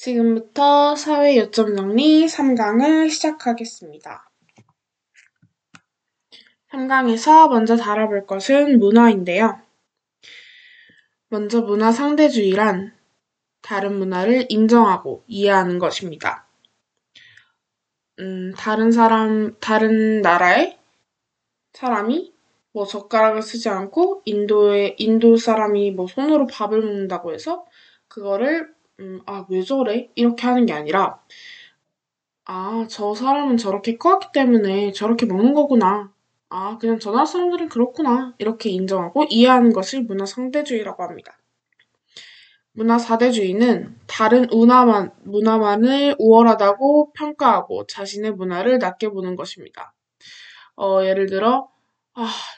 지금부터 사회 요점 정리 3강을 시작하겠습니다. 3강에서 먼저 다뤄볼 것은 문화인데요. 먼저 문화 상대주의란 다른 문화를 인정하고 이해하는 것입니다. 다른 나라의 사람이 젓가락을 쓰지 않고 인도 사람이 손으로 밥을 먹는다고 해서 그거를 왜 저래? 이렇게 하는 게 아니라 저 사람은 저렇게 커왔기 때문에 저렇게 먹는 거구나. 그냥 저 나라 사람들은 그렇구나. 이렇게 인정하고 이해하는 것을 문화 상대주의라고 합니다. 문화 사대주의는 다른 문화만을 우월하다고 평가하고 자신의 문화를 낮게 보는 것입니다. 예를 들어,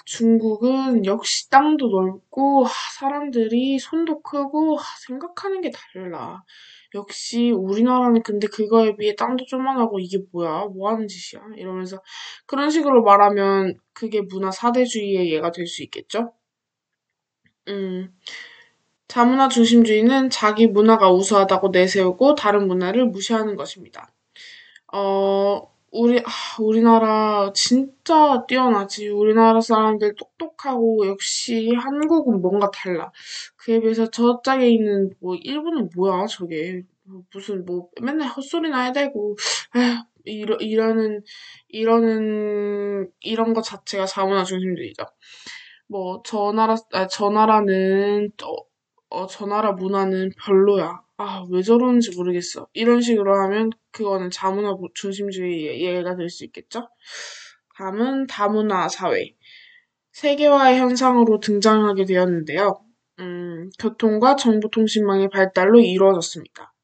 중국은 역시 땅도 넓고, 사람들이 손도 크고, 생각하는 게 달라. 역시 우리나라는 근데 그거에 비해 땅도 조만하고 이게 뭐야? 뭐 하는 짓이야? 이러면서 그런 식으로 말하면 그게 문화 사대주의의 예가 될 수 있겠죠? 자문화 중심주의는 자기 문화가 우수하다고 내세우고 다른 문화를 무시하는 것입니다. 우리나라 진짜 뛰어나지. 우리나라 사람들 똑똑하고 역시 한국은 뭔가 달라. 그에 비해서 저짝에 있는 일본은 뭐야 저게. 무슨 맨날 헛소리나 해대고 이런 것 자체가 자문화 중심주의죠. 저 나라는 저 나라 문화는 별로야. 왜 저러는지 모르겠어. 이런 식으로 하면 그거는 자문화 중심주의의 예가 될 수 있겠죠? 다음은 다문화 사회. 세계화의 현상으로 등장하게 되었는데요. 교통과 정보통신망의 발달로 이루어졌습니다.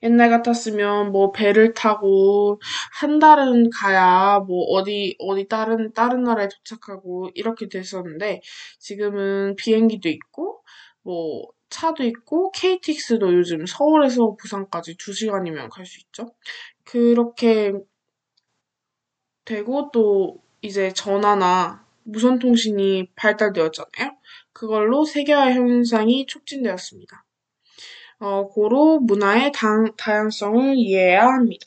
옛날 같았으면 배를 타고 한 달은 가야 어디 다른 나라에 도착하고 이렇게 됐었는데 지금은 비행기도 있고 차도 있고 KTX도 요즘 서울에서 부산까지 2시간이면 갈 수 있죠. 그렇게 되고 또 이제 전화나 무선통신이 발달되었잖아요. 그걸로 세계화 현상이 촉진되었습니다. 고로 문화의 다양성을 이해해야 합니다.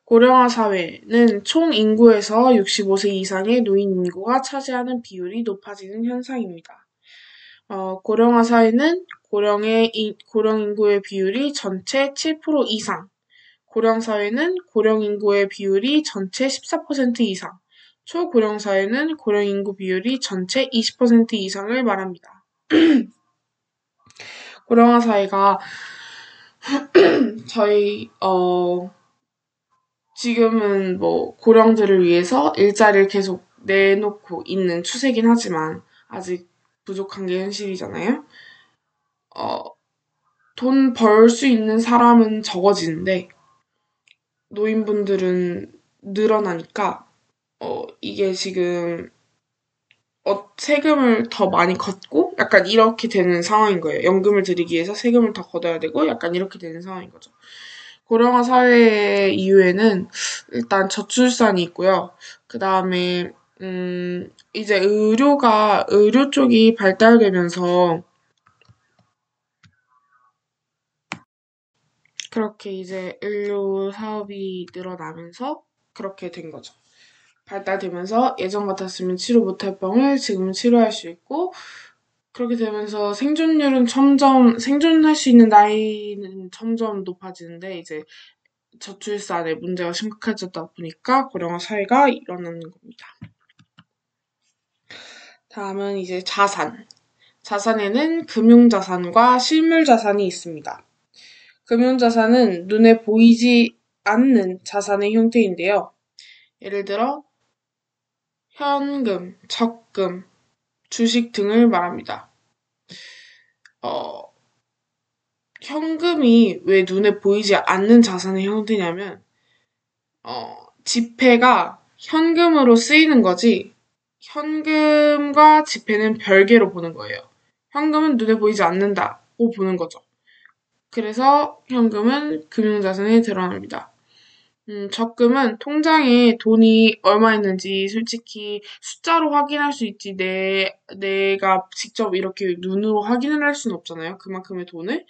고령화 사회는 총 인구에서 65세 이상의 노인 인구가 차지하는 비율이 높아지는 현상입니다. 고령화 사회는 고령 인구의 비율이 전체 7% 이상, 고령 사회는 고령 인구의 비율이 전체 14% 이상, 초고령 사회는 고령 인구 비율이 전체 20% 이상을 말합니다. 고령화 사회가 지금은 고령들을 위해서 일자리를 계속 내놓고 있는 추세긴 하지만 아직 부족한 게 현실이잖아요. 돈 벌 수 있는 사람은 적어지는데 노인분들은 늘어나니까 이게 지금 세금을 더 많이 걷고 약간 이렇게 되는 상황인 거예요. 연금을 드리기 위해서 세금을 더 걷어야 되고 약간 이렇게 되는 상황인 거죠. 고령화 사회 이후에는 일단 저출산이 있고요. 그 다음에 이제 의료 쪽이 발달되면서 그렇게 이제 의료 사업이 늘어나면서 그렇게 된 거죠. 발달되면서 예전 같았으면 치료 못할 병을 지금은 치료할 수 있고 그렇게 되면서 생존할 수 있는 나이는 점점 높아지는데 이제 저출산의 문제가 심각해졌다 보니까 고령화 사회가 일어나는 겁니다. 다음은 이제 자산. 자산에는 금융자산과 실물자산이 있습니다. 금융자산은 눈에 보이지 않는 자산의 형태인데요. 예를 들어 현금, 적금, 주식 등을 말합니다. 현금이 왜 눈에 보이지 않는 자산의 형태냐면 지폐가 현금으로 쓰이는 거지 현금과 지폐는 별개로 보는 거예요. 현금은 눈에 보이지 않는다고 보는 거죠. 그래서 현금은 금융자산에 드러납니다. 적금은 통장에 돈이 얼마 있는지 솔직히 숫자로 확인할 수 있지, 내가 직접 이렇게 눈으로 확인을 할 수는 없잖아요. 그만큼의 돈을.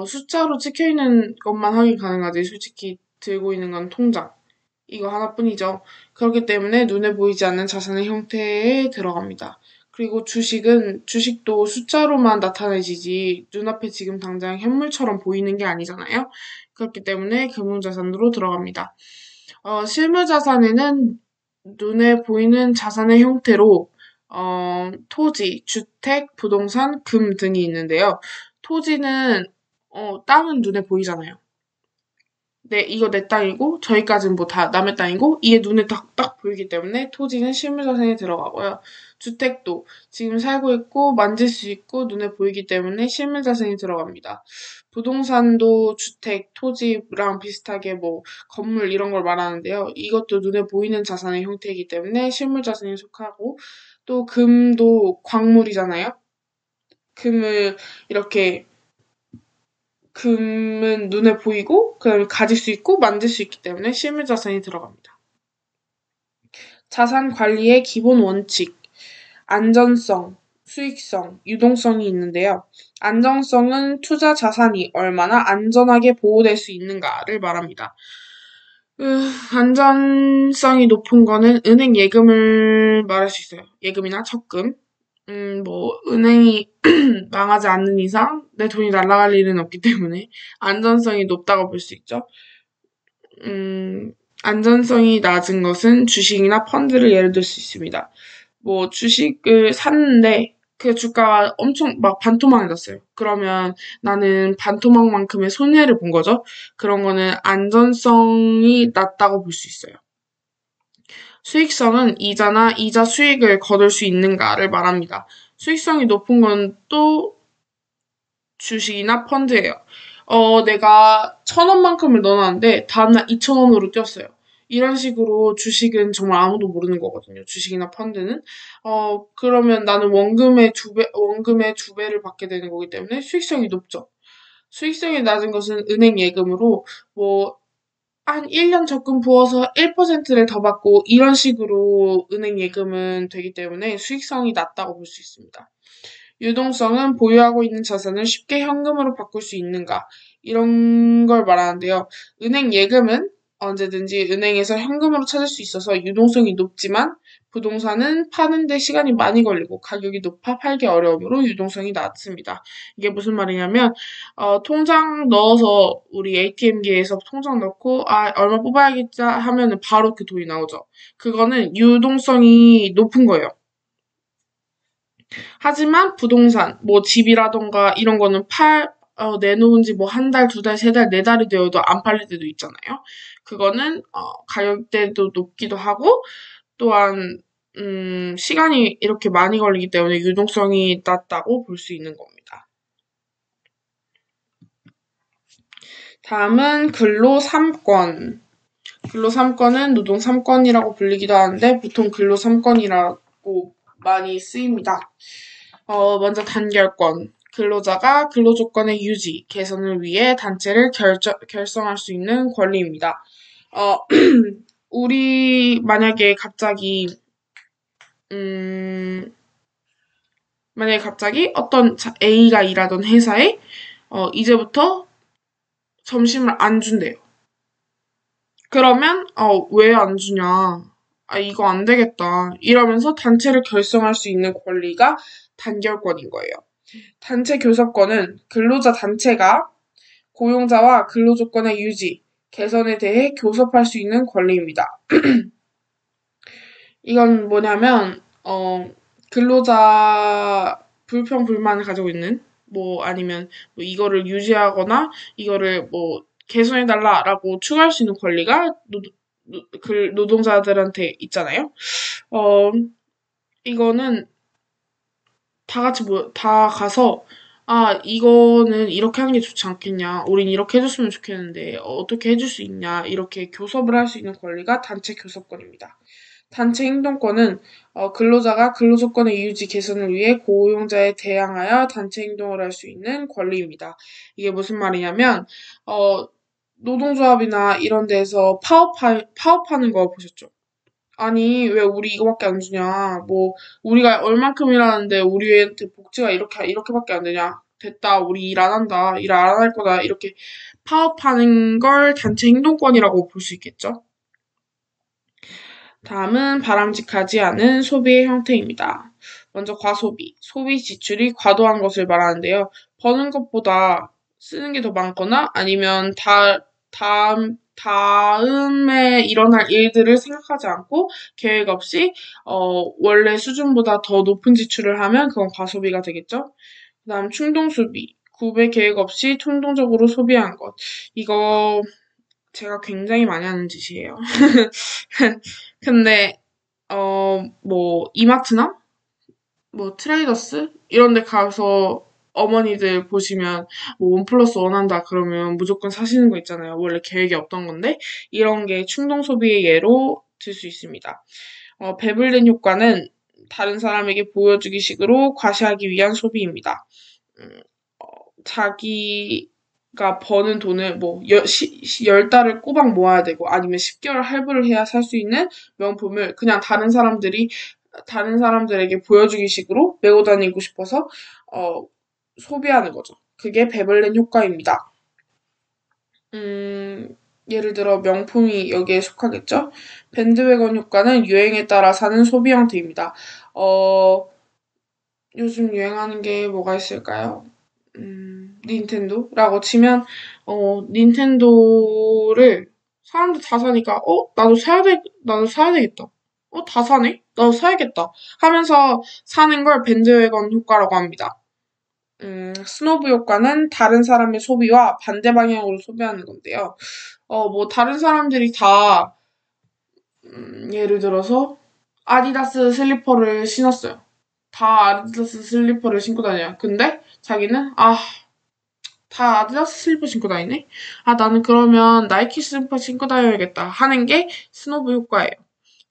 숫자로 찍혀 있는 것만 확인 가능하지, 솔직히 들고 있는 건 통장. 이거 하나뿐이죠. 그렇기 때문에 눈에 보이지 않는 자산의 형태에 들어갑니다. 그리고 주식도 숫자로만 나타내지지 눈앞에 지금 당장 현물처럼 보이는 게 아니잖아요. 그렇기 때문에 금융자산으로 들어갑니다. 실무자산에는 눈에 보이는 자산의 형태로 토지, 주택, 부동산, 금 등이 있는데요. 토지는 땅은 눈에 보이잖아요. 이거 내 땅이고, 저기까지는 뭐 다 남의 땅이고, 이게 눈에 딱 보이기 때문에 토지는 실무자산에 들어가고요. 주택도 지금 살고 있고, 만질 수 있고, 눈에 보이기 때문에 실무자산이 들어갑니다. 부동산도 주택, 토지랑 비슷하게 뭐, 건물 이런 걸 말하는데요. 이것도 눈에 보이는 자산의 형태이기 때문에 실무자산에 속하고, 또 금도 광물이잖아요. 금을 이렇게 금은 눈에 보이고 그다음에 가질 수 있고 만질 수 있기 때문에 실물자산이 들어갑니다. 자산 관리의 기본 원칙, 안전성, 수익성, 유동성이 있는데요. 안정성은 투자 자산이 얼마나 안전하게 보호될 수 있는가를 말합니다. 안전성이 높은 거는 은행 예금을 말할 수 있어요. 예금이나 적금. 은행이 망하지 않는 이상 내 돈이 날아갈 일은 없기 때문에 안전성이 높다고 볼 수 있죠. 안전성이 낮은 것은 주식이나 펀드를 예를 들 수 있습니다. 주식을 샀는데 그 주가가 엄청 막 반토막이 났어요. 그러면 나는 반토막만큼의 손해를 본 거죠. 그런 거는 안전성이 낮다고 볼 수 있어요. 수익성은 이자나 이자 수익을 거둘 수 있는가를 말합니다. 수익성이 높은 건 또 주식이나 펀드예요. 내가 1,000원만큼을 넣어놨는데 다음날 2,000원으로 뛰었어요. 이런 식으로 주식은 정말 아무도 모르는 거거든요. 주식이나 펀드는. 그러면 나는 원금의 두 배를 받게 되는 거기 때문에 수익성이 높죠. 수익성이 낮은 것은 은행 예금으로 한 1년 적금 부어서 1%를 더 받고 이런 식으로 은행 예금은 되기 때문에 수익성이 낮다고 볼 수 있습니다. 유동성은 보유하고 있는 자산을 쉽게 현금으로 바꿀 수 있는가 이런 걸 말하는데요. 은행 예금은 언제든지 은행에서 현금으로 찾을 수 있어서 유동성이 높지만 부동산은 파는데 시간이 많이 걸리고 가격이 높아 팔기 어려우므로 유동성이 낮습니다. 이게 무슨 말이냐면 통장 넣어서 우리 ATM기에서 통장 넣고 얼마 뽑아야겠자 하면은 바로 그 돈이 나오죠. 그거는 유동성이 높은 거예요. 하지만 부동산, 집이라던가 이런 거는 내놓은 지 한 달, 두 달, 세 달, 네 달이 되어도 안 팔릴 때도 있잖아요. 그거는, 가격대도 높기도 하고, 또한, 시간이 이렇게 많이 걸리기 때문에 유동성이 낮다고 볼 수 있는 겁니다. 다음은 근로 3권. 근로 3권은 노동 3권이라고 불리기도 하는데, 보통 근로 3권이라고 많이 쓰입니다. 먼저 단결권. 근로자가 근로조건의 유지, 개선을 위해 단체를 결성할 수 있는 권리입니다. 만약에 갑자기 어떤 A가 일하던 회사에, 이제부터 점심을 안 준대요. 그러면, 왜 안 주냐. 이거 안 되겠다. 이러면서 단체를 결성할 수 있는 권리가 단결권인 거예요. 단체 교섭권은 근로자 단체가 고용자와 근로조건의 유지, 개선에 대해 교섭할 수 있는 권리입니다. 이건 뭐냐면, 근로자 불평불만을 가지고 있는, 아니면 이거를 유지하거나 이거를 개선해달라라고 추구할 수 있는 권리가 노동자들한테 있잖아요. 이거는 다 가서, 이거는 이렇게 하는 게 좋지 않겠냐. 우린 이렇게 해줬으면 좋겠는데, 어떻게 해줄 수 있냐. 이렇게 교섭을 할 수 있는 권리가 단체 교섭권입니다. 단체 행동권은, 근로자가 근로조건의 유지 개선을 위해 고용자에 대항하여 단체 행동을 할 수 있는 권리입니다. 이게 무슨 말이냐면, 노동조합이나 이런 데서 파업하는 거 보셨죠? 아니, 왜 우리 이거밖에 안 주냐? 뭐, 우리가 얼만큼 일하는데 우리한테 복지가 이렇게밖에 안 되냐? 됐다, 우리 일 안 한다, 일 안 할 거다, 이렇게 파업하는 걸 단체 행동권이라고 볼 수 있겠죠? 다음은 바람직하지 않은 소비의 형태입니다. 먼저 과소비. 소비 지출이 과도한 것을 말하는데요. 버는 것보다 쓰는 게 더 많거나 아니면 다음에 일어날 일들을 생각하지 않고 계획 없이, 원래 수준보다 더 높은 지출을 하면 그건 과소비가 되겠죠? 그 다음 충동소비. 구매 계획 없이 충동적으로 소비한 것. 이거 제가 굉장히 많이 하는 짓이에요. 근데 뭐 이마트나 뭐 트레이더스 이런 데 가서 어머니들 보시면 뭐 원 플러스 원 한다 그러면 무조건 사시는 거 있잖아요. 원래 계획이 없던 건데 이런 게 충동 소비의 예로 들 수 있습니다. 배불린 효과는 다른 사람에게 보여주기 식으로 과시하기 위한 소비입니다. 음, 자기가 버는 돈을 뭐 10달을 꼬박 모아야 되고 아니면 10개월 할부를 해야 살 수 있는 명품을 그냥 다른 사람들에게 보여주기 식으로 메고 다니고 싶어서 소비하는 거죠. 그게 배불린 효과입니다. 예를 들어 명품이 여기에 속하겠죠? 밴드웨건 효과는 유행에 따라 사는 소비 형태입니다. 어, 요즘 유행하는 게 뭐가 있을까요? 닌텐도라고 치면, 닌텐도를 사람들 다 사니까, 나도 사야 되겠다. 다 사네? 나도 사야겠다. 하면서 사는 걸 밴드웨건 효과라고 합니다. 스노브 효과는 다른 사람의 소비와 반대 방향으로 소비하는 건데요. 뭐, 다른 사람들이 다, 예를 들어서, 아디다스 슬리퍼를 신었어요. 다 아디다스 슬리퍼를 신고 다녀요. 근데 자기는, 다 아디다스 슬리퍼 신고 다니네? 나는 그러면 나이키 슬리퍼 신고 다녀야겠다 하는 게 스노브 효과예요.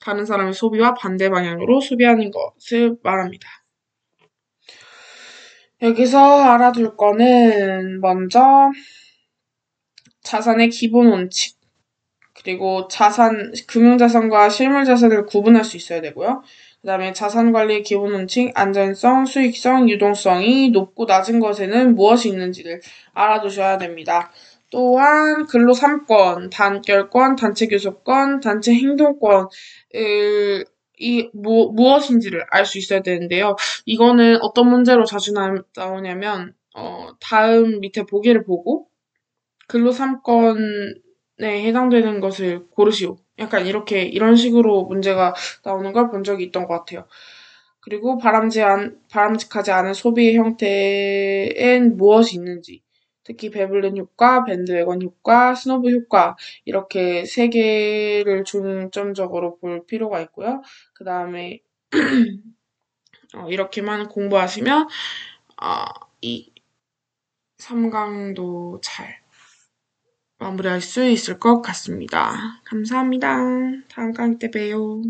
다른 사람의 소비와 반대 방향으로 소비하는 것을 말합니다. 여기서 알아둘 거는 먼저 자산의 기본 원칙, 그리고 금융자산과 실물자산을 구분할 수 있어야 되고요. 그 다음에 자산관리의 기본 원칙, 안전성, 수익성, 유동성이 높고 낮은 것에는 무엇이 있는지를 알아두셔야 됩니다. 또한 근로 3권, 단결권, 단체 교섭권, 단체 행동권을 무엇인지를 알 수 있어야 되는데요. 이거는 어떤 문제로 자주 나오냐면 다음 밑에 보기를 보고 근로 3권에 해당되는 것을 고르시오. 약간 이런 식으로 문제가 나오는 걸 본 적이 있던 것 같아요. 그리고 바람직하지 않은 소비의 형태엔 무엇이 있는지, 특히 배불른 효과, 밴드웨건 효과, 스노브 효과, 이렇게 세 개를 중점적으로 볼 필요가 있고요. 그 다음에, 이렇게만 공부하시면, 이 3강도 잘 마무리할 수 있을 것 같습니다. 감사합니다. 다음 강의 때 봬요.